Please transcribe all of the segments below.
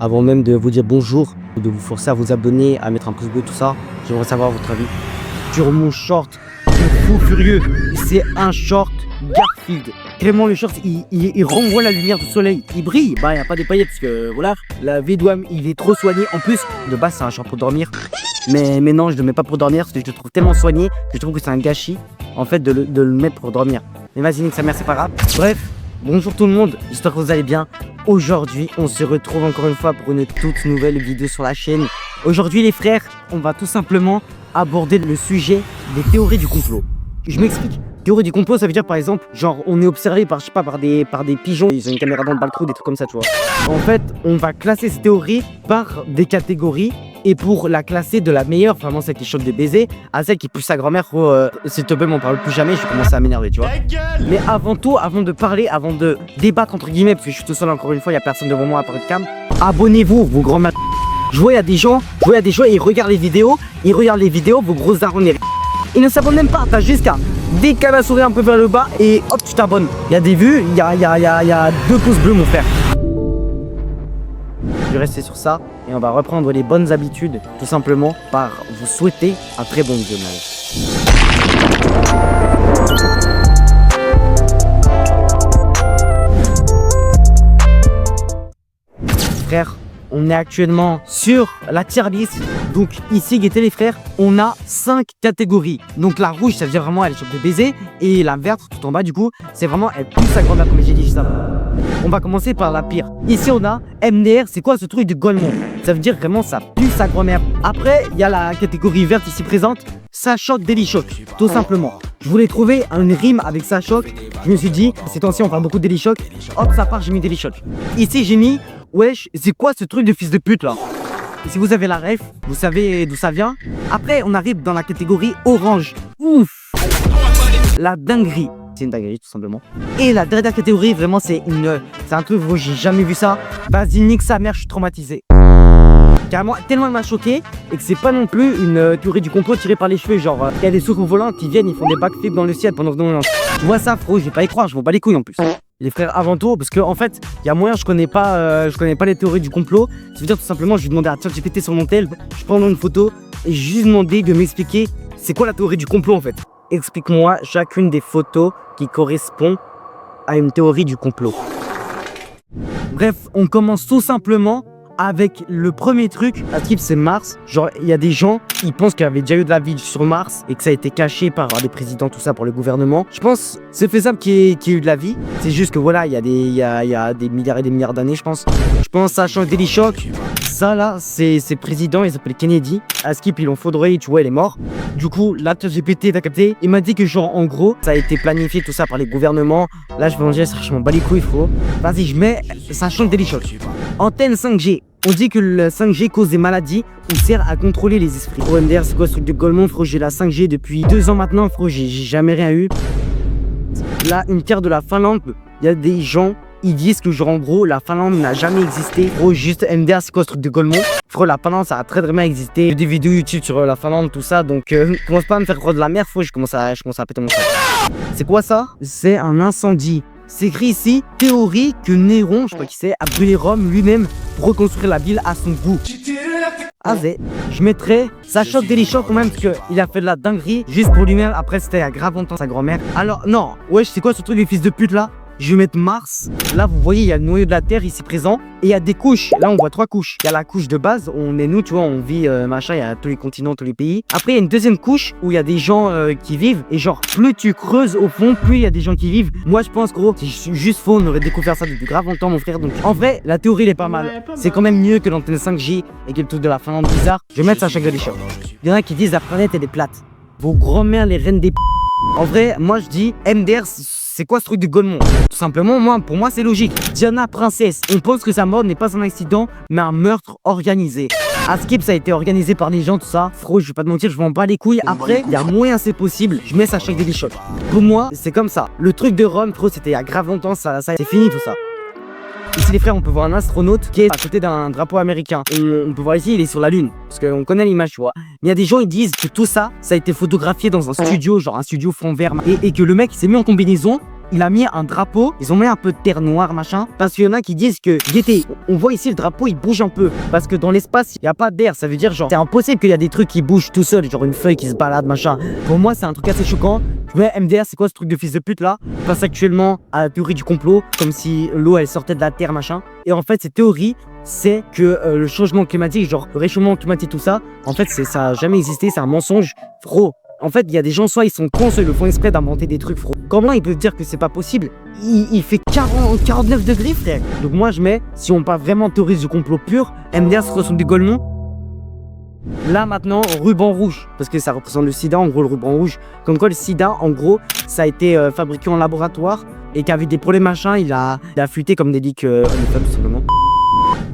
Avant même de vous dire bonjour, de vous forcer à vous abonner, à mettre un pouce bleu, tout ça, j'aimerais savoir votre avis sur mon short de fou furieux. C'est un short Garfield. Vraiment, le short, il renvoie la lumière du soleil. Il brille. Bah, il n'y a pas des paillettes parce que voilà, la V-Douane, il est trop soigné. En plus, de base, c'est un short pour dormir. Mais non, je ne le mets pas pour dormir parce que je le trouve tellement soigné que je trouve que c'est un gâchis en fait de le mettre pour dormir. Mais vas-y, nique sa mère, c'est pas grave. Bref, bonjour tout le monde, j'espère que vous allez bien. Aujourd'hui, on se retrouve encore une fois pour une toute nouvelle vidéo sur la chaîne. Aujourd'hui, les frères, on va tout simplement aborder le sujet des théories du complot. Je m'explique. Théorie du complot, ça veut dire par exemple, genre on est observé par, je sais pas, par des pigeons, ils ont une caméra dans le balcon, des trucs comme ça, tu vois. En fait, on va classer ces théories par des catégories et pour la classer de la meilleure, vraiment celle qui choque des baisers, à celle qui pousse sa grand-mère, s'il te plaît, m'en parle plus jamais, je vais commencer à m'énerver, tu vois. Mais avant tout, avant de parler, avant de débattre entre guillemets, parce que je suis tout seul encore une fois, il n'y a personne devant moi à part de cam, abonnez-vous, vos grands-mères. Je vois, il y a des gens, ils regardent les vidéos, vos gros darons. Ils ne s'abonnent même pas, t'as juste qu'à décaler la souris un peu vers le bas et hop, tu t'abonnes. Il y a des vues, il y a 2 pouces bleus, mon frère. Je vais rester sur ça et on va reprendre les bonnes habitudes, tout simplement par vous souhaiter un très bon visionnage. Frère, on est actuellement sur la tier list. Donc ici, guettez les frères, on a 5 catégories. Donc la rouge, ça veut dire vraiment elle chope de baiser. Et la verte, tout en bas du coup, c'est vraiment elle pousse sa grand-mère, comme j'ai dit juste avant. On va commencer par la pire. Ici, on a MDR, c'est quoi ce truc de Golemont? Ça veut dire vraiment ça pue sa grand-mère. Après, il y a la catégorie verte ici présente. Ça choque, Daily Shock, tout simplement. Je voulais trouver une rime avec ça choque. Je me suis dit, ces temps-ci, on parle beaucoup de Daily Shock. Hop, ça part, j'ai mis Daily Shock. Ici, j'ai mis, wesh, c'est quoi ce truc de fils de pute là? Et si vous avez la ref, vous savez d'où ça vient. Après, on arrive dans la catégorie orange. Ouf! La dinguerie. C'est une dinguerie, tout simplement. Et la dernière catégorie, vraiment, c'est un truc où j'ai jamais vu ça. Vas-y, nique sa mère, je suis traumatisé. Carrément, tellement il m'a choqué et que c'est pas non plus une théorie du complot tirée par les cheveux. Genre, il y a des soucoupes volantes qui viennent, ils font des backflips dans le ciel pendant que nous on lance. Tu vois ça, frérot, je vais pas y croire, je m'en bats les couilles en plus. Les frères, avant tout, parce qu'en fait, il y a moyen, je connais pas les théories du complot. Ça veut dire tout simplement, je vais demander à ChatGPT sur mon tel, je prends une photo et je lui demandé de m'expliquer c'est quoi la théorie du complot en fait. Explique-moi chacune des photos qui correspond à une théorie du complot. Bref, on commence tout simplement avec le premier truc, à type c'est Mars. Genre il y a des gens, ils pensent qu'il y avait déjà eu de la vie sur Mars et que ça a été caché par des présidents, tout ça pour le gouvernement. Je pense c'est faisable qu'il y ait eu de la vie. C'est juste que voilà, il y a des milliards et des milliards d'années je pense. Je pense ça change Daily Shock. Ça là, c'est président, il s'appelle Kennedy. À Skip, ils l'ont foudroyé, tu vois, il est mort. Du coup, là, ChatGPT, t'as capté? Il m'a dit que genre, en gros, ça a été planifié tout ça par les gouvernements. Là, je vais en dire, je m'en bats les couilles, frérot. Vas-y, je mets, ça change Daily Shock. Antenne 5G. On dit que le 5G cause des maladies ou sert à contrôler les esprits. OMDR, c'est quoi ce truc de Golemont, frérot? J'ai la 5G depuis 2 ans maintenant, frérot, j'ai jamais rien eu. Là, une terre de la Finlande, il y a des gens, ils disent que genre en gros, la Finlande n'a jamais existé. Frérot, juste MDR, c'est quoi ce truc de Golemont? Frérot, la Finlande, ça a très bien existé. J'ai des vidéos YouTube sur la Finlande, tout ça, donc commence pas à me faire croire de la merde, frérot, je commence à péter mon sac. C'est quoi ça? C'est un incendie. C'est écrit ici, théorie que Néron, je sais pas qui c'est, a brûlé Rome lui-même pour reconstruire la ville à son goût. Azé, je mettrais, ça choque Daily Shock quand même parce qu'il a fait de la dinguerie juste pour lui-même. Après, c'était à grave longtemps sa grand-mère. Alors, non, wesh, c'est quoi ce truc, les fils de pute là? Je vais mettre Mars. Là, vous voyez, il y a le noyau de la Terre ici présent. Et il y a des couches. Là, on voit 3 couches. Il y a la couche de base, où on est nous, tu vois, on vit, machin, il y a tous les continents, tous les pays. Après, il y a une deuxième couche où il y a des gens qui vivent. Et genre, plus tu creuses au fond, plus il y a des gens qui vivent. Moi, je pense, gros, c'est juste faux. On aurait découvert ça depuis grave longtemps, mon frère. Donc, en vrai, la théorie, elle est pas mal. C'est quand même mieux que l'antenne 5G et que le truc de la Finlande bizarre. Je vais mettre ça à chaque Daily Shock. Il y en a qui disent la planète, elle est plate. Vos grand-mères, les reines des p. En vrai, moi, je dis MDR, c'est quoi ce truc de Golemont? Tout simplement, pour moi, c'est logique. Diana Princesse, on pense que sa mort n'est pas un accident, mais un meurtre organisé. À Skip, ça a été organisé par les gens, tout ça. Frérot, je vais pas te mentir, je m'en bats les couilles. Après, il y a moyen, c'est possible. Je mets ça à chaque Daily Shock. Pour moi, c'est comme ça. Le truc de Rome, frérot, c'était il y a grave longtemps, ça c'est fini tout ça. Ici les frères, on peut voir un astronaute qui est à côté d'un drapeau américain. On peut voir ici, il est sur la lune. Parce qu'on connaît l'image, tu vois. Mais il y a des gens, ils disent que tout ça, ça a été photographié dans un studio, genre un studio fond vert. Et que le mec, il s'est mis en combinaison il a mis un drapeau, ils ont mis un peu de terre noire, machin, parce qu'il y en a qui disent que, guettez, on voit ici le drapeau, il bouge un peu, parce que dans l'espace, il n'y a pas d'air, ça veut dire genre, c'est impossible qu'il y a des trucs qui bougent tout seul, genre une feuille qui se balade, machin. Pour moi, c'est un truc assez choquant. Mais MDR, c'est quoi ce truc de fils de pute là? On passe actuellement à la théorie du complot, comme si l'eau elle sortait de la terre, machin. Et en fait, cette théorie, c'est que le changement climatique, genre le réchauffement climatique, tout ça, en fait, ça a jamais existé, c'est un mensonge, frérot. En fait, il y a des gens, soit ils sont cons, soit ils le font exprès d'inventer des trucs, frérot. Comment ils peuvent dire que c'est pas possible? Il fait 49 degrés, frère. Donc moi, je mets, si on parle vraiment de théorie du complot pur, MDR, ça ressemble du Golemont. Là maintenant, ruban rouge, parce que ça représente le sida, en gros le ruban rouge. Comme quoi le sida, en gros, ça a été fabriqué en laboratoire et qu'avec des problèmes machin, il a fuité comme des leaks hommes tout simplement.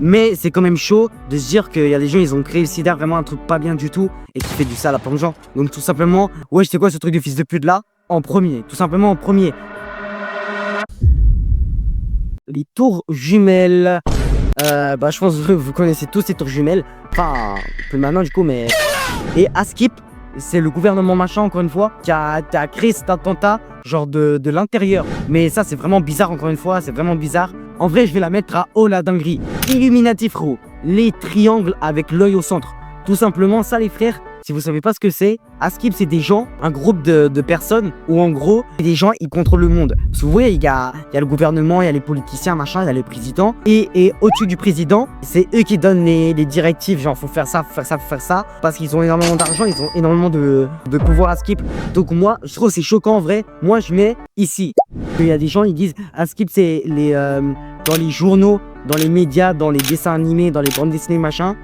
Mais c'est quand même chaud de se dire qu'il y a des gens, ils ont créé le sida, vraiment un truc pas bien du tout et qui fait du sale à plein de gens. Donc tout simplement, ouais, c'est quoi ce truc de fils de pute là? En premier, tout simplement en premier. Les tours jumelles. Je pense que vous connaissez tous ces tours jumelles. Enfin, plus maintenant du coup, mais... Et Askip, c'est le gouvernement machin, encore une fois, qui a créé cet attentat, genre de l'intérieur. Mais ça, c'est vraiment bizarre, encore une fois, c'est vraiment bizarre. En vrai, je vais la mettre à haut la dinguerie. Illuminati, frérot. Les triangles avec l'œil au centre. Tout simplement, ça, les frères, si vous savez pas ce que c'est, Askip, c'est des gens, un groupe de personnes où en gros, des gens, ils contrôlent le monde. Parce que vous voyez, il y a le gouvernement, il y a les politiciens, machin, il y a le président. Et au-dessus du président, c'est eux qui donnent les directives, genre faut faire ça, faut faire ça, faut faire ça. Parce qu'ils ont énormément d'argent, ils ont énormément de pouvoir Askip. Donc moi, je trouve que c'est choquant en vrai. Moi, je mets ici. Il y a des gens, ils disent Askip, c'est dans les journaux, dans les médias, dans les dessins animés, dans les bandes dessinées, machin.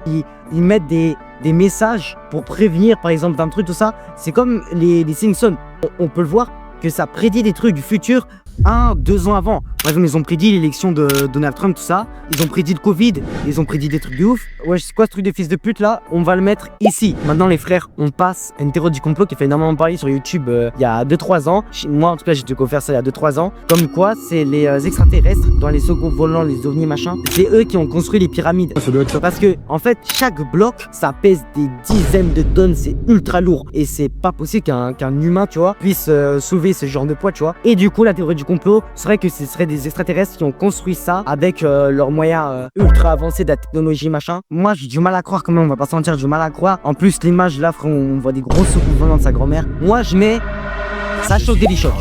Ils mettent des messages pour prévenir par exemple d'un truc, tout ça. C'est comme les Simpsons, on peut le voir que ça prédit des trucs du futur 1-2 ans avant. Par exemple, ils ont prédit l'élection de Donald Trump, tout ça. Ils ont prédit le Covid, ils ont prédit des trucs de ouf. Ouais, c'est quoi ce truc de fils de pute là? On va le mettre ici. Maintenant les frères, on passe à une théorie du complot qui fait énormément parler sur YouTube il y a 2-3 ans. Moi en tout cas, j'ai découvert ça il y a 2-3 ans. Comme quoi, c'est les extraterrestres dans les secours volants, les ovnis machin. C'est eux qui ont construit les pyramides. Parce que en fait, chaque bloc, ça pèse des dizaines de tonnes, c'est ultra lourd. Et c'est pas possible qu'un humain, tu vois, puisse soulever ce genre de poids, tu vois. Et du coup, la théorie du complot serait que ce serait des extraterrestres qui ont construit ça avec leurs moyens ultra avancés de la technologie machin. Moi j'ai du mal à croire quand même, on va pas se mentir, j'ai du mal à croire. En plus l'image là, frère, on voit des grosses secours venant de sa grand-mère. Moi je mets ça choque des chocs.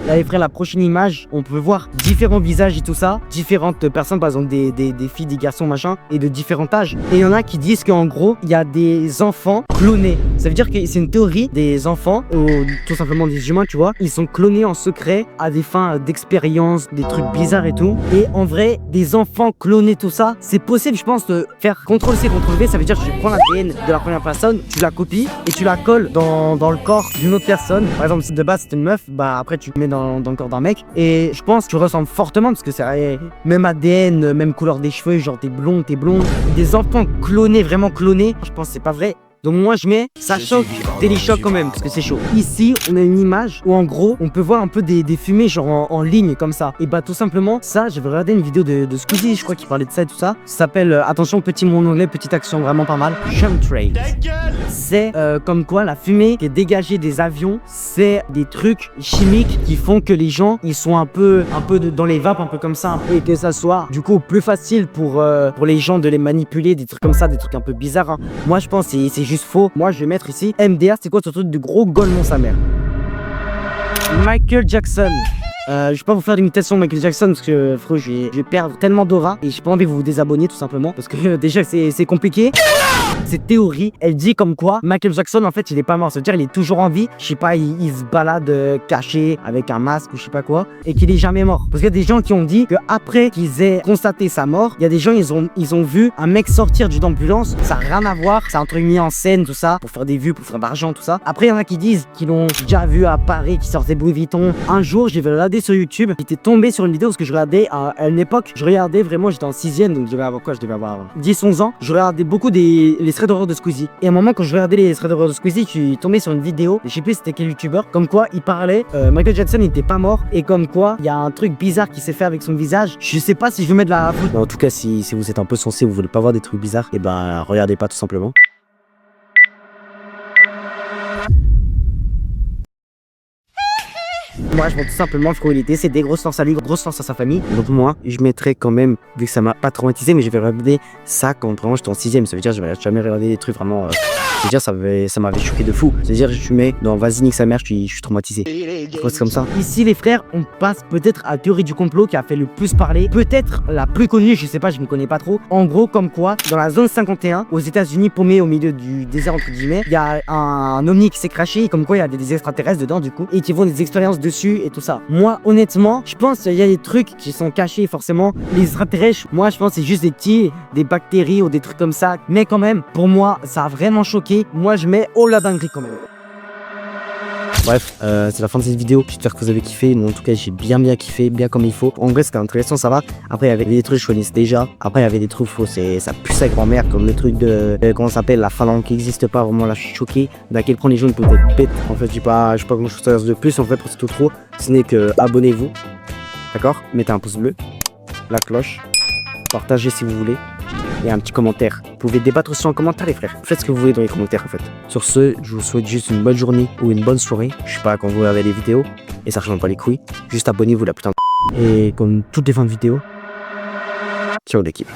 Là les frères, la prochaine image, on peut voir différents visages et tout ça, différentes personnes, par exemple des filles, des garçons machin, et de différents âges. Et il y en a qui disent qu'en gros, il y a des enfants clonés. Ça veut dire que c'est une théorie des enfants, ou tout simplement des humains, tu vois. Ils sont clonés en secret à des fins d'expérience, des trucs bizarres et tout. Et en vrai, des enfants clonés, tout ça, c'est possible, je pense, de faire CTRL-C, CTRL-V. Ça veut dire que tu prends l'ADN de la première personne, tu la copies et tu la colles dans le corps d'une autre personne. Par exemple, si de base c'est une meuf, bah après tu mets dans le corps d'un mec. Et je pense que tu ressembles fortement parce que c'est même ADN, même couleur des cheveux, genre t'es blond, des enfants clonés, vraiment clonés, je pense que c'est pas vrai. Donc moi je mets, ça choque, téléchoc quand même, parce que c'est chaud. Ici, on a une image où en gros, on peut voir un peu des fumées genre en ligne comme ça. Et bah tout simplement, ça, j'avais regardé une vidéo de Squeezie, je crois qu'il parlait de ça et tout ça. Ça s'appelle, attention petit mot en anglais, petite action vraiment pas mal, chemtrails. C'est comme quoi la fumée qui est dégagée des avions, c'est des trucs chimiques qui font que les gens, ils sont un peu dans les vapes, un peu comme ça. Et que ça soit du coup plus facile pour les gens de les manipuler, des trucs comme ça, des trucs un peu bizarres. Hein. Moi je pense que c'est juste faux. Moi je vais mettre ici MDR, c'est quoi ce truc de gros golemon sa mère? Michael Jackson. Je vais pas vous faire d'imitation de Michael Jackson parce que frérot, je vais perdre tellement d'aura et j'ai pas envie que vous vous désabonniez tout simplement parce que déjà c'est compliqué. Cette théorie, elle dit comme quoi Michael Jackson en fait il est pas mort, ça veut dire il est toujours en vie. Je sais pas, il se balade caché avec un masque ou je sais pas quoi et qu'il est jamais mort. Parce qu'il y a des gens qui ont dit que après qu'ils aient constaté sa mort, il y a des gens ils ont vu un mec sortir d'une ambulance, ça a rien à voir, c'est un truc mis en scène tout ça pour faire des vues, pour faire de l'argent tout ça. Après il y en a qui disent qu'ils l'ont déjà vu à Paris, qui sortait Louis Vuitton. Un jour j'ai regardé sur YouTube, j'étais tombé sur une vidéo parce que je regardais à une époque, je regardais vraiment, j'étais en 6ème donc je devais avoir quoi, je devais avoir 10-11 ans. Je regardais beaucoup les threads d'horreur de Squeezie. Et à un moment quand je regardais les threads d'horreur de Squeezie, je suis tombé sur une vidéo, je sais plus c'était quel youtubeur, comme quoi il parlait, Michael Jackson n'était pas mort et comme quoi il y a un truc bizarre qui s'est fait avec son visage. Je sais pas si je veux mettre la faute. En tout cas si vous êtes un peu sensé, vous voulez pas voir des trucs bizarres, et ben regardez pas tout simplement. Moi, je vois tout simplement le frérot, il est décédé. Grosse force à lui, grosse force à sa famille. Donc moi, je mettrais quand même, vu que ça m'a pas traumatisé, mais je vais regarder ça quand vraiment j'étais en 6ème. Ça veut dire que je vais jamais regarder des trucs vraiment... C'est-à-dire ça m'avait choqué de fou. C'est-à-dire je mets dans vas-y nique sa mère, je suis traumatisé. C'est comme ça. Ici les frères, on passe peut-être à la théorie du complot qui a fait le plus parler. Peut-être la plus connue, je sais pas, je ne connais pas trop. En gros, comme quoi, dans la zone 51, aux États-Unis, paumé au milieu du désert entre guillemets, il y a un ovni qui s'est craché et comme quoi il y a des extraterrestres dedans du coup et qui font des expériences dessus et tout ça. Moi honnêtement, je pense qu'il y a des trucs qui sont cachés forcément. Les extraterrestres, moi je pense c'est juste des bactéries ou des trucs comme ça. Mais quand même, pour moi, ça a vraiment choqué. Moi je mets oh la dinguerie quand même. Bref, c'est la fin de cette vidéo. J'espère que vous avez kiffé. Moi, en tout cas, j'ai bien kiffé, bien comme il faut. En vrai, c'était intéressant, ça va. Après, il y avait des trucs que je connaissais déjà. Après, il y avait des trucs faux. Ça pue sa grand-mère, comme le truc de comment ça s'appelle, la phalange qui n'existe pas. Vraiment, là, je suis choqué. D'à quel point les gens peuvent être bêtes. En fait, j'ai pas grand chose à dire de plus. En fait, pour c'est tout trop. Ce n'est que abonnez-vous. D'accord? Mettez un pouce bleu, la cloche, partagez si vous voulez. Et un petit commentaire. Vous pouvez débattre aussi en commentaire les frères. Faites ce que vous voulez dans les commentaires en fait. Sur ce, je vous souhaite juste une bonne journée ou une bonne soirée. Je sais pas quand vous regardez les vidéos. Et ça change pas les couilles. Juste abonnez-vous la putain de... Et comme toutes les fins de vidéo, ciao l'équipe.